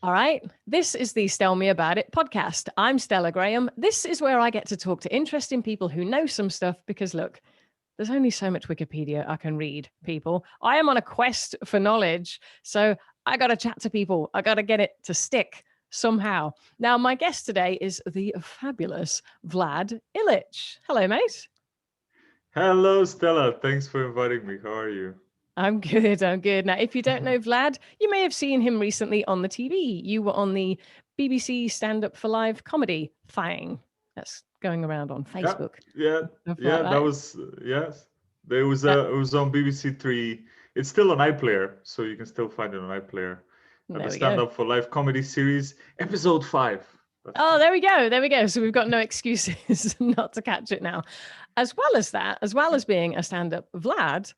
All right. This is the Tell Me About It podcast. I'm Stella Graham. This is where I get to talk to interesting people who know some stuff because, look, there's only so much Wikipedia I can read, people. I am on a quest for knowledge. So I got to chat to people. I got to get it to stick somehow. Now, my guest today is the fabulous Vlad Ilich. Hello, mate. Hello, Stella. Thanks for inviting me. How are you? I'm good. I'm good. Now, if you don't know Vlad, you may have seen him recently on the TV. You were on the BBC Stand Up for Live comedy thing that's going around on Yeah, Facebook. yeah, Stuff like yeah. That that. was yes. There was Uh, it was on BBC Three. It's still on iPlayer, so you can still find it on iPlayer. The there we Stand go. Up for Life comedy series, episode 5. That's Oh, right. there we go. There we go. So we've got no excuses not to catch it now. As well as that, as well as being a stand up, Vlad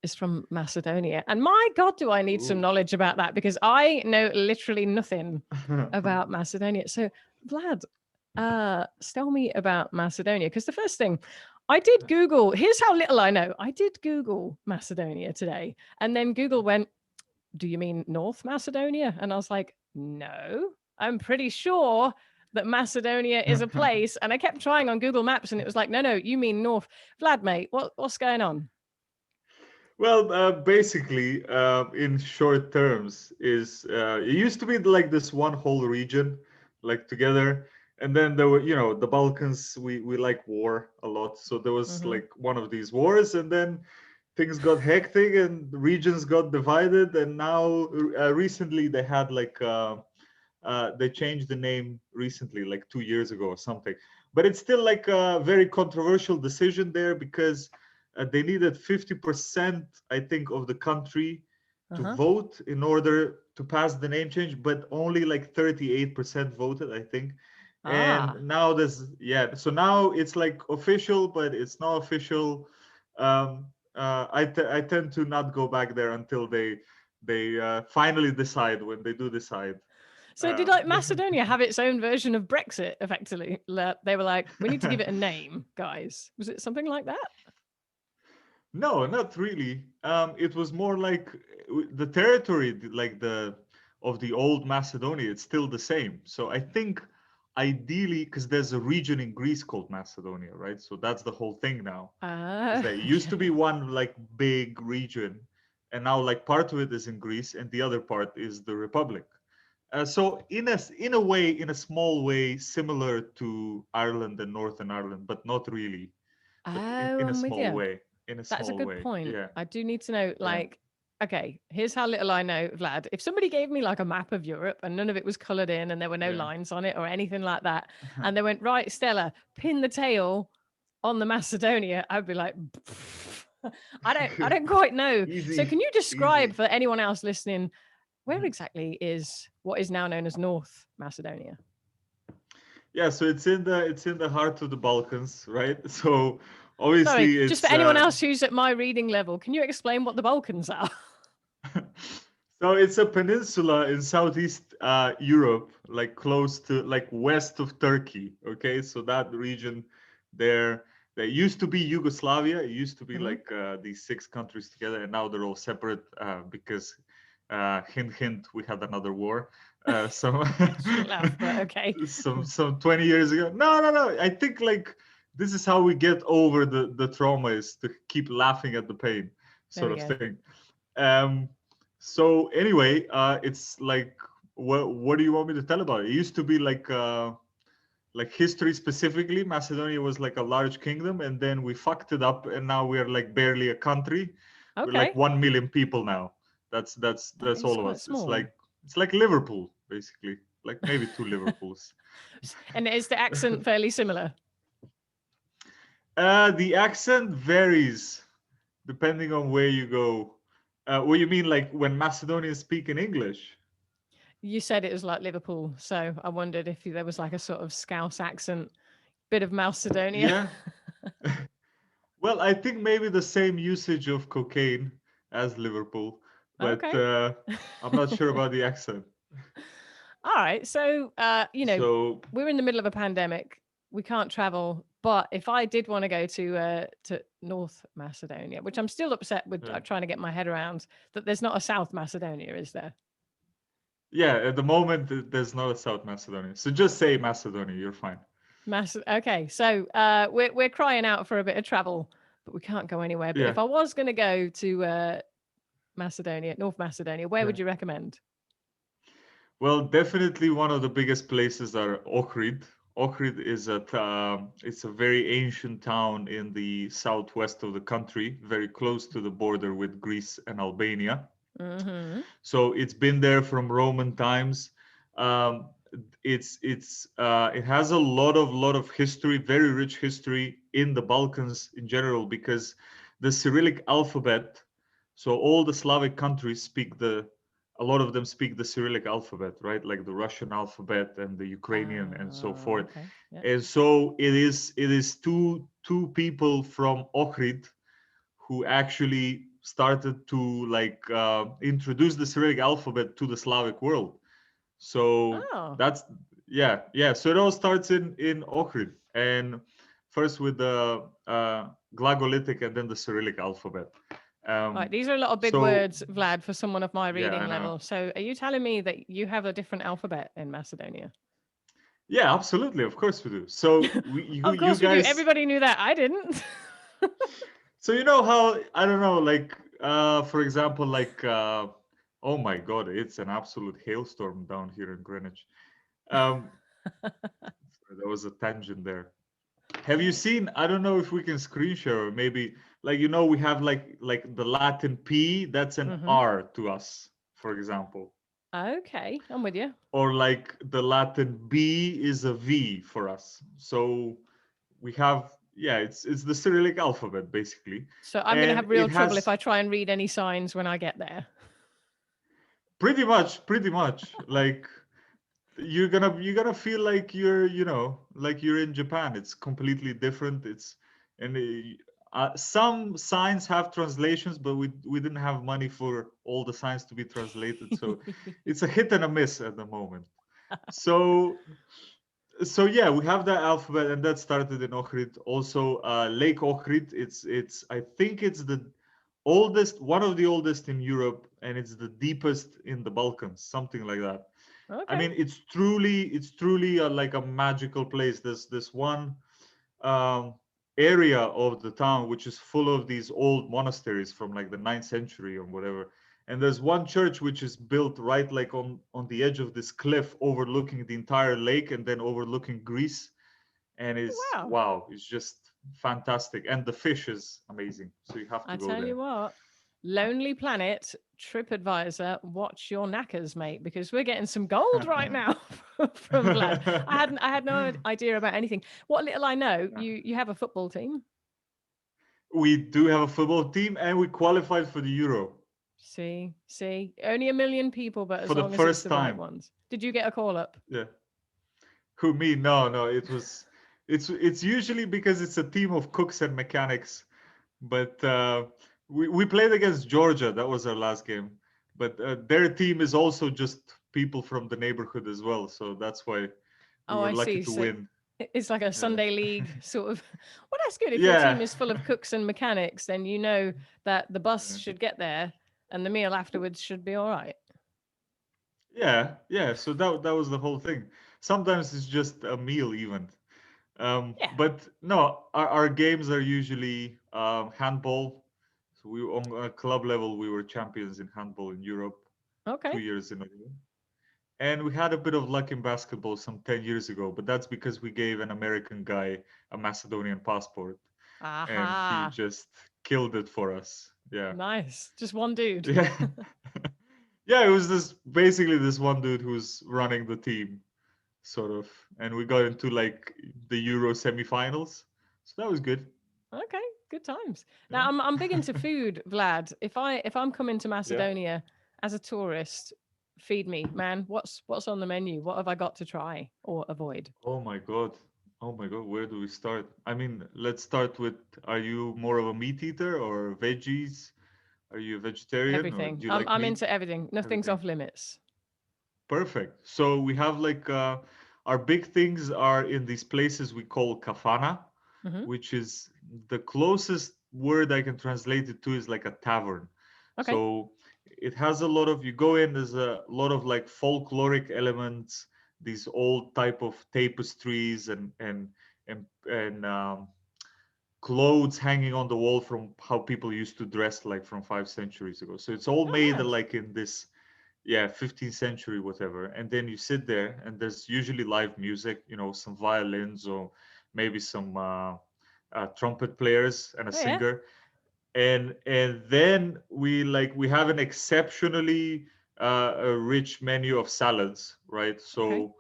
is from Macedonia. And my God, do I need some Ooh. knowledge about that because I know literally nothing about Macedonia. So, Vlad, tell me about Macedonia. Because the first thing I did Google, here's how little I know. I did Google Macedonia today. And then Google went, do you mean North Macedonia? And I was like, no, I'm pretty sure that Macedonia is a place. And I kept trying on Google Maps and it was like, no, you mean North. Vlad, mate, what's going on? Well, basically, in short terms, is it used to be like this one whole region, like together, and then there were, the Balkans. We like war a lot, so there was Hmm. like one of these wars, and then things got hectic and regions got divided, and now recently they had like they changed the name recently, like 2 years ago or something. But it's still like a very controversial decision there because they needed 50%, I think, of the country to Uh-huh. vote in order to pass the name change, but only like 38% voted, I think. And Ah. now so now it's like official, but it's not official. I tend to not go back there until they finally decide when they do decide. So did Uh, like Macedonia have its own version of Brexit effectively? They were like, we need to give it a name, guys. Was it something like that? no, not really. It was more like the territory, like the of the old Macedonia. It's still the same. So I think ideally, because there's a region in Greece called Macedonia, right? So that's the whole thing now. Is that it used to Okay. be one like big region, and now like part of it is in Greece, and the other part is the Republic. So in a way, in a small way, similar to Ireland and Northern Ireland, but not really. But Oh, in a I'm with small you. way, in a That's a small good way. point. Yeah, I do need to know, yeah. like, okay, here's how little I know, Vlad. If somebody gave me like a map of Europe and none of it was colored in and there were no Yeah. lines on it or anything like that, and they went, right, Stella, pin the tail on the Macedonia, I'd be like, I don't quite know. So Easy, can you describe easy. for anyone else listening, where exactly is what is now known as North Macedonia? Yeah, so it's in the heart of the Balkans, right? So Sorry, obviously just for it's anyone else who's at my reading level, can you explain what the Balkans are? so it's a peninsula in southeast Europe, like close to like west of Turkey. Okay, so that region there, that used to be Yugoslavia. It used to be Hmm. like these 6 countries together, and now they're all separate because hint hint, we had another war. So Shouldn't laugh, but okay. some 20 years ago. No. I think like this is how we get over the trauma, is to keep laughing at the pain, There sort we of go. thing. Um, so anyway, it's like what do you want me to tell about it? It used to be like history specifically. Macedonia was like a large kingdom, and then we fucked it up, and now we're like barely a country. We're like Okay. 1 million people now. That That's is all of quite us. It's small. like Liverpool basically, like maybe 2 Liverpools. And is the accent fairly similar? The accent varies depending on where you go. What you mean, like when Macedonians speak in English? You said it was like Liverpool, so I wondered if there was like a sort of Scouse accent, bit of Macedonia. Yeah. Well, I think maybe the same usage of cocaine as Liverpool, but Okay. I'm not sure about the accent. All right. So, So, we're in the middle of a pandemic. We can't travel. But if I did want to go to North Macedonia, which I'm still upset with yeah. trying to get my head around, that there's not a South Macedonia, is there? Yeah, at the moment there's no South Macedonia. So just say Macedonia, you're fine. Okay, so we're crying out for a bit of travel, but we can't go anywhere. But Yeah, if I was going to go to Macedonia, North Macedonia, where yeah. would you recommend? Well, definitely one of the biggest places are Ohrid. Ohrid is it's a very ancient town in the southwest of the country, very close to the border with Greece and Albania. Mm-hmm. So it's been there from Roman times. Um, it has a lot of history, very rich history in the Balkans in general, because the Cyrillic alphabet. So all the Slavic countries speak a lot of them speak the Cyrillic alphabet, right? Like the Russian alphabet and the Ukrainian and so forth. Okay. Yeah. And so it is two people from Ohrid who actually started to introduce the Cyrillic alphabet to the Slavic world. So Oh, that's yeah. So it all starts in Ohrid, and first with the Glagolitic and then the Cyrillic alphabet. right. Um, These are a lot of big so words, Vlad, for someone of my yeah, reading I know. level. So, are you telling me that you have a different alphabet in Macedonia? Yeah, absolutely. Of course we do. So Of you course we do. guys. Everybody knew that. I didn't. So you know how I don't know, for example, oh my God, it's an absolute hailstorm down here in Greenwich. Um, so there was a tangent there. Have you seen? I don't know if we can screen share or maybe we have like the Latin P, that's an Mm-hmm. R to us, for example, Okay, I'm with you. or like the Latin B is a V for us. So we have it's the Cyrillic alphabet basically, So I'm going to and have real it trouble if has I try and read any signs when I get there. pretty much like you're gonna feel like you're in Japan. It's completely different. And some signs have translations, but we didn't have money for all the signs to be translated, so it's a hit and a miss at the moment. So yeah, we have the alphabet, and that started in Ohrid. Also, Lake Ohrid. It's I think it's the oldest, one of the oldest in Europe, and it's the deepest in the Balkans, something like that. I Okay. mean, it's truly like a magical place. There's this one um, area of the town which is full of these old monasteries from like the ninth century or whatever. And there's one church which is built right like on the edge of this cliff, overlooking the entire lake and then overlooking Greece. And it's Wow. wow, it's just fantastic. And the fish is amazing. So you have I to go tell there. you what, Lonely Planet, TripAdvisor, watch your knackers, mate, because we're getting some gold right now from Vlad. I had no idea about anything. What little I know, you have a football team. We do have a football team, and we qualified for the Euro See, only 1 million people, but for as the long as it's first the right time. ones. Did you get a call up? Yeah. Who, me? No. It's usually because it's a team of cooks and mechanics. But we played against Georgia. That was our last game. But their team is also just people from the neighborhood as well. So that's why we Oh, were I lucky see. to So win. it's like a Yeah. Sunday league sort of. Well, that's good. If your team Yeah. is full of cooks and mechanics, then you know that the bus Yeah. should get there and the meal afterwards should be all right. Yeah. So that was the whole thing. Sometimes it's just a meal even. Yeah. But no, our games are usually handball. So we on a club level we were champions in handball in Europe Okay. 2 years in a row. And we had a bit of luck in basketball some 10 years ago, but that's because we gave an American guy a Macedonian passport and he Aha. just killed it for us. Yeah. Nice. Just one dude. Yeah. Yeah, it was this one dude who's running the team, sort of. And we got into like the Euro semifinals. So that was good. Okay. Good times. Yeah. Now I'm big into food, Vlad. If I'm coming to Yeah. Macedonia as a tourist, feed me, man. What's on the menu? What have I got to try or avoid? Oh my God. Oh my God. Where do we start? I mean, let's start with, are you more of a meat eater or veggies? Are you a vegetarian or Everything. do you I'm like I'm meat? into everything. Nothing's Everything. off limits. Perfect. So we have our big things are in these places we call kafana, Hmm. which is the closest word I can translate it to is like a tavern. Okay. So it has a lot of, you go in, there's a lot of like folkloric elements, these old type of tapestries and clothes hanging on the wall from how people used to dress like from 5 centuries ago. So it's all Oh, made mad. like in this, yeah, 15th century, whatever. And then you sit there and there's usually live music, some violins or maybe some trumpet players and a Oh, yeah. singer. And then we have an exceptionally a rich menu of salads, right? Okay. So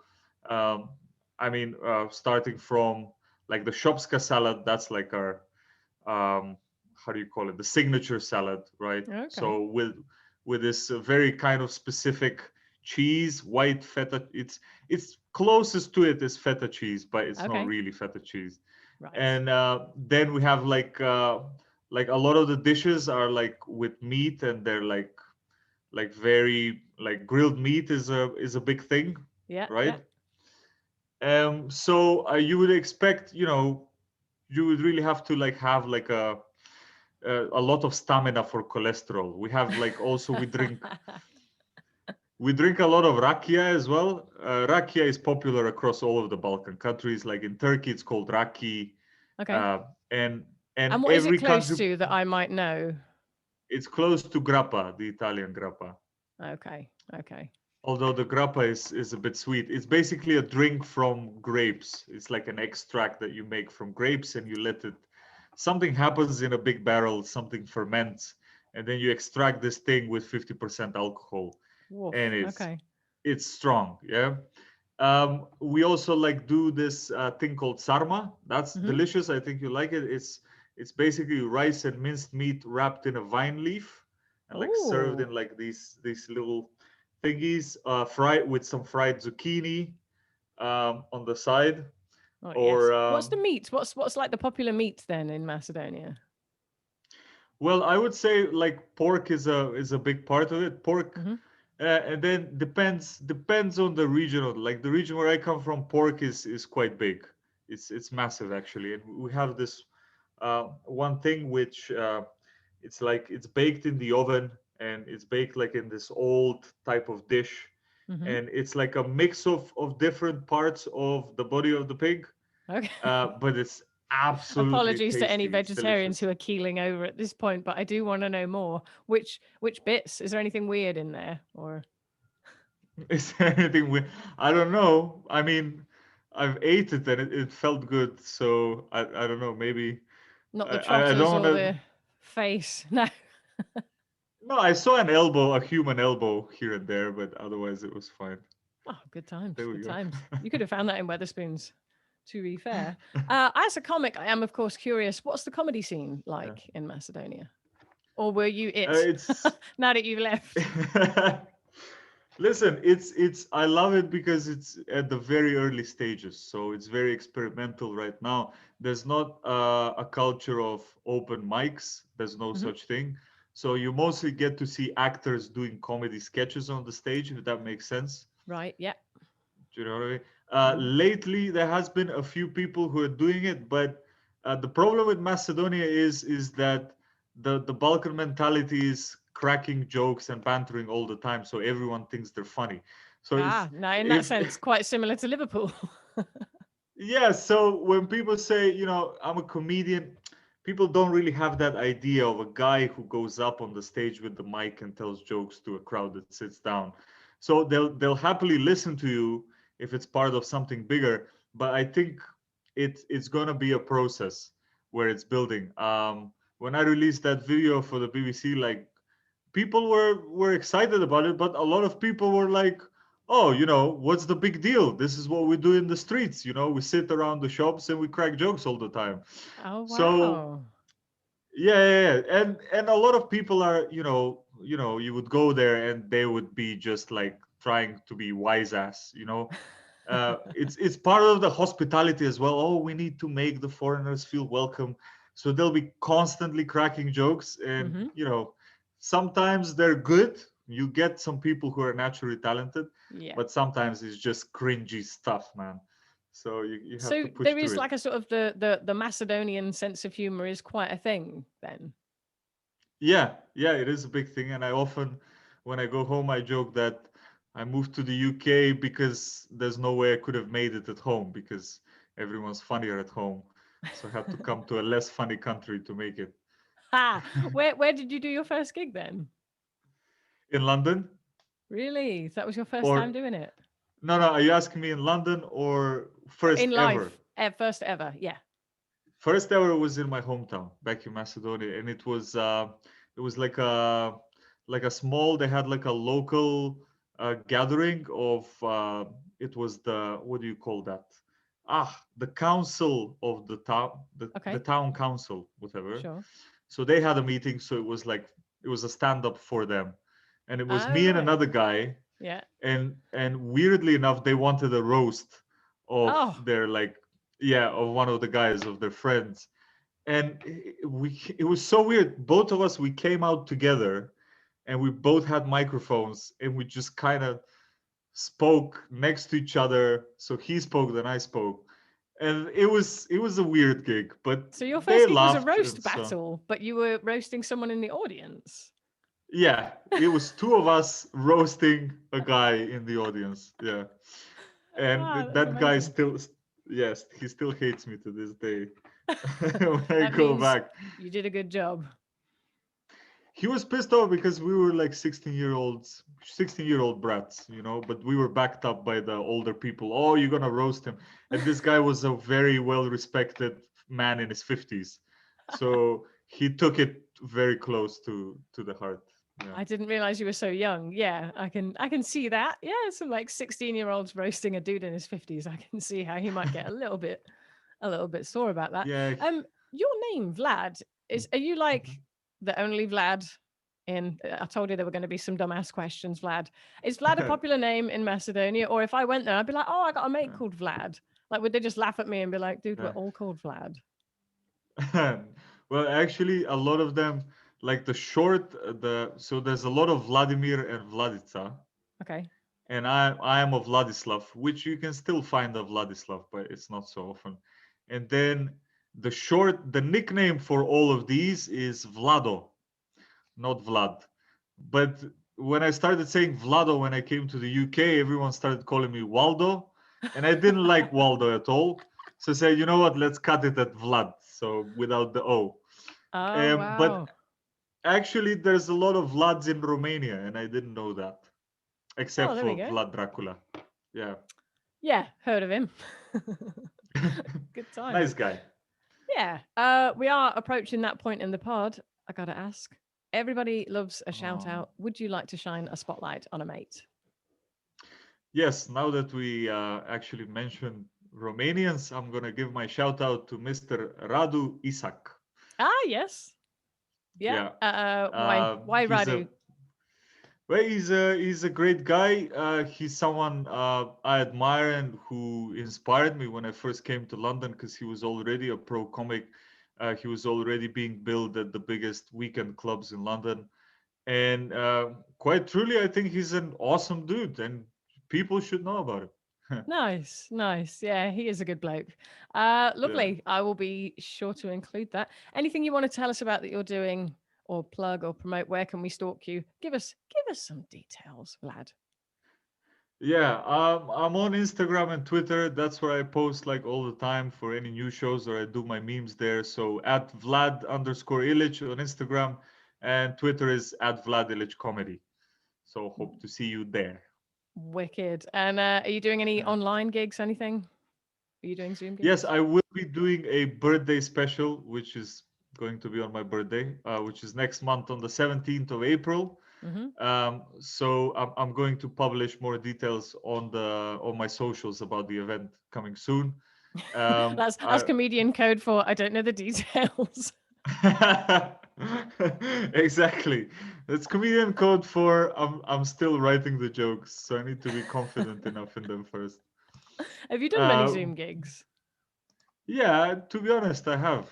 um, I mean, starting from like the shopska salad, that's like our how do you call it, the signature salad, right? Okay. So with this very kind of specific cheese, white feta. It's closest to it is feta cheese, but it's not Okay. really feta cheese. Right. And then we have like a lot of the dishes are like with meat, and they're like very like grilled meat is a big thing, Yeah. Yeah. right? So you would expect, you would really have to like have like a lot of stamina for cholesterol. We have like also we drink a lot of rakia as well. Rakia is popular across all of the Balkan countries. Like in Turkey, it's called raki, Okay. uh, and and And what is it every close country, to that I might know? it's close to grappa, the Italian grappa. Okay. Okay. Although the grappa is a bit sweet. It's basically a drink from grapes. It's like an extract that you make from grapes, and you let it. Something happens in a big barrel. Something ferments, and then you extract this thing with 50% alcohol, and Woof. it's Okay. it's strong. Yeah. We also like do this thing called sarma. That's Mm-hmm. delicious. I think you like it. It's basically rice and minced meat wrapped in a vine leaf and like served Oh. in like these little thingies, fried with some fried zucchini on the side. Oh, yes. Or What's the meat? What's like the popular meat then in Macedonia? well, I would say like pork is a big part of it. Pork. Mm-hmm. And then depends on the region. Like the region where I come from, pork is quite big. It's massive actually, and we have this one thing which it's like it's baked in the oven, and it's baked like in this old type of dish, Mm-hmm. and it's like a mix of different parts of the body of the pig, Okay. but it's absolutely Apologies to any tasty. It's vegetarians delicious. who are keeling over at this point, but I do want to know more. Which bits? Is there anything weird in there, or Is there anything we? I don't know. I mean, I've ate it and it felt good. So I don't know. Maybe not the I trotters don't or want to. the face? No. No, I saw an elbow, a human elbow here and there, but otherwise it was fine. Oh, good times. There we Good go. times. You could have found that in Weatherspoons. To be fair, as a comic, I am of course curious. What's the comedy scene Yeah. like in Macedonia, or were you it It's now that you've left? listen, it's I love it because it's at the very early stages. So it's very experimental right now. There's not a culture of open mics. There's no Hmm. such thing. So you mostly get to see actors doing comedy sketches on the stage, if that makes sense. Right. Yeah. Do you know what I mean? Hmm. Lately, there has been a few people who are doing it, but the problem with Macedonia is that the Balkan mentality is cracking jokes and bantering all the time, so everyone thinks they're funny. So Ah, now in that if sense, quite similar to Liverpool. yeah, so when people say, I'm a comedian, people don't really have that idea of a guy who goes up on the stage with the mic and tells jokes to a crowd that sits down. So they'll happily listen to you if it's part of something bigger, but I think it's gonna be a process where it's building. When I released that video for the BBC, like people were excited about it, but a lot of people were like, "Oh, what's the big deal? This is what we do in the streets. We sit around the shops and we crack jokes all the time." Oh So wow. yeah, yeah, yeah. And a lot of people are, you would go there and they would be just like trying to be wise ass. It's part of the hospitality as well. Oh, we need to make the foreigners feel welcome, so they'll be constantly cracking jokes, and Hmm. sometimes they're good. You get some people who are naturally talented, Yeah. but sometimes it's just cringy stuff, man. So you have So to push there through is it. like a sort of the Macedonian sense of humor is quite a thing then. Yeah, yeah, it is a big thing, and I often when I go home, I joke that I moved to the UK because there's no way I could have made it at home because everyone's funnier at home. So I had to come to a less funny country to make it. Ha! Where did you do your first gig then? In London? Really? That was your first time Or doing it? no, no, are you asking me in London or first In ever? life, first ever, yeah. First ever was in my hometown back in Macedonia, and it was like a small. They had like a local gathering of it was the what do you call that? The council of the town, the Okay, town council, whatever. sure. So they had a meeting, so it was a stand up for them, and it was Oh, me and right. another guy, Yeah. and weirdly enough they wanted a roast of Oh, their like yeah of one of the guys of their friends, and it was so weird. Both of us, we came out together and we both had microphones and we just kind of spoke next to each other, so he spoke then I spoke, and it was a weird gig, but so your they first gig was a laughed, and roast so battle, but you were roasting someone in the audience. yeah, it was two of us roasting a guy in the audience. Yeah. And Ah, that's that guy amazing. still, yes, he still hates me to this day. When I That go means back, you did a good job. he was pissed off because we were like 16-year-old brats, you know, but we were backed up by the older people. Oh, you're gonna roast him. And this guy was a very well respected man in his 50s. So he took it very close to the heart. Yeah. I didn't realize you were so young. Yeah, I can see that. Yeah, some like 16-year-olds roasting a dude in his 50s. I can see how he might get a little bit sore about that. Yeah. Your name, Vlad, are you like the only Vlad in I told you there were going to be some dumbass questions, Vlad. Is Vlad a popular name in Macedonia? Or if I went there, I'd be like, oh, I got a mate called Vlad. Like, would they just laugh at me and be like, dude, we're Yeah. all called Vlad? Well, actually, a lot of them, like the short, so there's a lot of Vladimir and Vladica, Okay. and I am of Vladislav, which you can still find a Vladislav, but it's not so often. And then the nickname for all of these is Vlado, not Vlad. But when I started saying Vlado when I came to the UK, everyone started calling me Waldo, and I didn't like Waldo at all. So I said, you know what, let's cut it at Vlad, so without the O. Oh, But wow. actually, there's a lot of Vlads in Romania, and I didn't know that, Oh, except there we for go. Vlad Dracula. Yeah. Yeah, heard of him. Good times. Nice guy. Yeah. We are approaching that point in the pod. I gotta ask. Everybody loves a shout Um, out. Would you like to shine a spotlight on a mate? yes, now that we actually mentioned Romanians, I'm going to give my shout out to Mr. Radu Isac. Ah, yes. Yeah. Yeah. Why? Why He's a Radu? well, he's a great guy. He's someone I admire and who inspired me when I first came to London because he was already a pro comic. He was already being billed at the biggest weekend clubs in London, and quite truly, I think he's an awesome dude, and people should know about him. Nice, nice. Yeah, he is a good bloke. Yeah. Lovely. I will be sure to include that. Anything you want to tell us about that you're doing, or plug, or promote? Where can we stalk you? Give us some details, Vlad. Yeah, I'm on Instagram and Twitter. That's where I post like all the time for any new shows, or I do my memes there. So at Vlad_Ilich on Instagram, and Twitter is at Vlad Ilich Comedy. So hope to see you there. Wicked. And are you doing any Yeah. online gigs? Anything? Are you doing Zoom Yes, gigs? I will be doing a birthday special, which is going to be on my birthday, which is next month on the 17th of April. Mm-hmm. So I'm going to publish more details on my socials about the event coming soon. That's comedian code for I don't know the details. Exactly. That's comedian code for I'm still writing the jokes, so I need to be confident enough in them first. Have you done many Uh, Zoom gigs? yeah, to be honest, I have.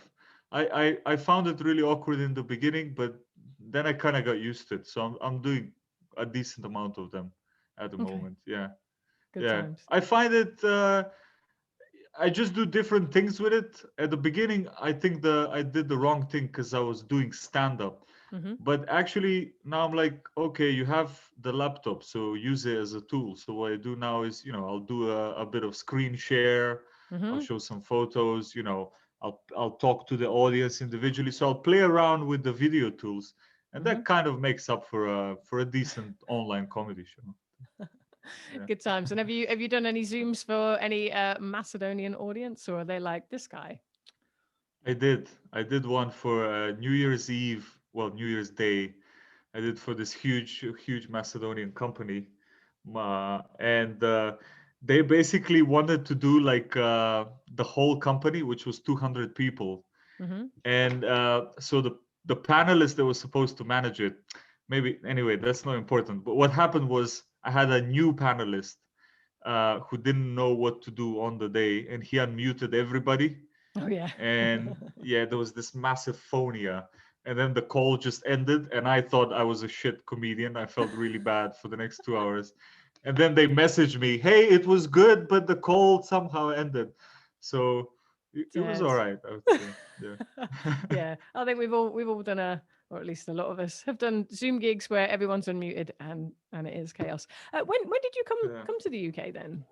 I found it really awkward in the beginning, but then I kind of got used to it. So I'm doing a decent amount of them at the Okay, moment. Yeah. good Yeah. times. I find it I just do different things with it. At the beginning, I think I did the wrong thing because I was doing stand up. Mm-hmm. But actually now I'm like, okay, you have the laptop, so use it as a tool. So what I do now is, I'll do a bit of screen share. I'll Mm-hmm. show some photos, I'll talk to the audience individually. So I'll play around with the video tools, and Mm-hmm. that kind of makes up for a decent online comedy show. Yeah. Good times. And have you done any Zooms for any Macedonian audience, or are they like this guy? I did. I did one for New Year's Eve, well, New Year's Day. I did for this huge Macedonian company, and they basically wanted to do like the whole company, which was 200 people, Mm-hmm. and so the panelists that was supposed to manage it, maybe anyway, that's not important. But what happened was I had a new panelist who didn't know what to do on the day, and he unmuted everybody, Oh yeah. and yeah, there was this massive phonia, and then the call just ended, and I thought I was a shit comedian. I felt really bad for the next 2 hours, and then they messaged me, hey, it was good, but the call somehow ended. So it was Dead. all right, I would say. Yeah. Yeah, I think we've all done or at least a lot of us have done Zoom gigs where everyone's unmuted and it is chaos. When did you come Yeah. come to the UK then?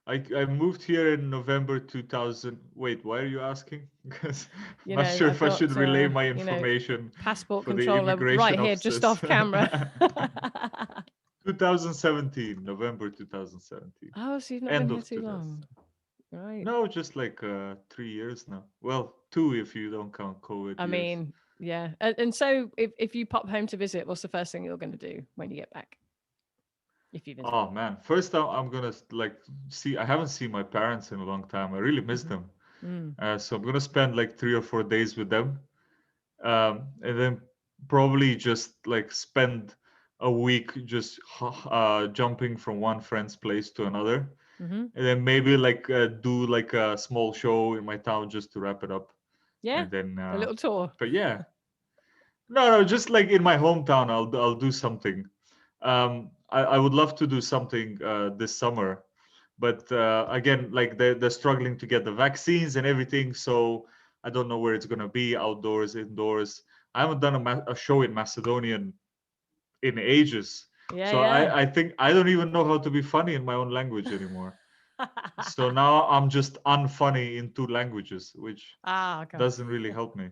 I moved here in November 2000. Wait, why are you asking? Because I'm You not know, sure I've if I should got relay my information passport for the controller right immigration here, just officers. off camera. 2017, November 2017. Oh, so you've not been End here of too long, 2017. right? No, just like 3 years now. Well, two if you don't count COVID I years. mean, yeah. And so if you pop home to visit, what's the first thing you're going to do when you get back? If you visit. Oh man, first I'm gonna like see. I haven't seen my parents in a long time. I really miss Hmm. them. Mm. So I'm gonna spend like 3 or 4 days with them, and then probably just like spend a week just jumping from one friend's place to another, Hmm. and then maybe like do like a small show in my town just to wrap it up, Yeah, and then. a little tour. But yeah, no, just like in my hometown, I'll do something. I would love to do something this summer, but again, like they're struggling to get the vaccines and everything, so I don't know where it's gonna be, outdoors, indoors. I haven't done a show in Macedonian in ages, Yeah, so yeah. I think I don't even know how to be funny in my own language anymore. So now I'm just unfunny in two languages, which Ah, okay. doesn't really help me.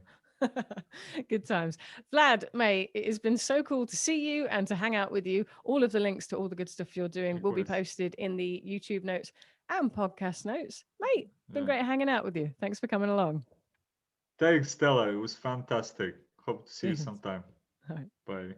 Good times. Vlad, mate, it has been so cool to see you and to hang out with you. All of the links to all the good stuff you're doing Of will be course. posted in the YouTube notes and podcast notes. Mate, been Yeah. great hanging out with you. Thanks for coming along. Thanks, Stella. It was fantastic. Hope to see you Cheers. sometime. All right. Bye.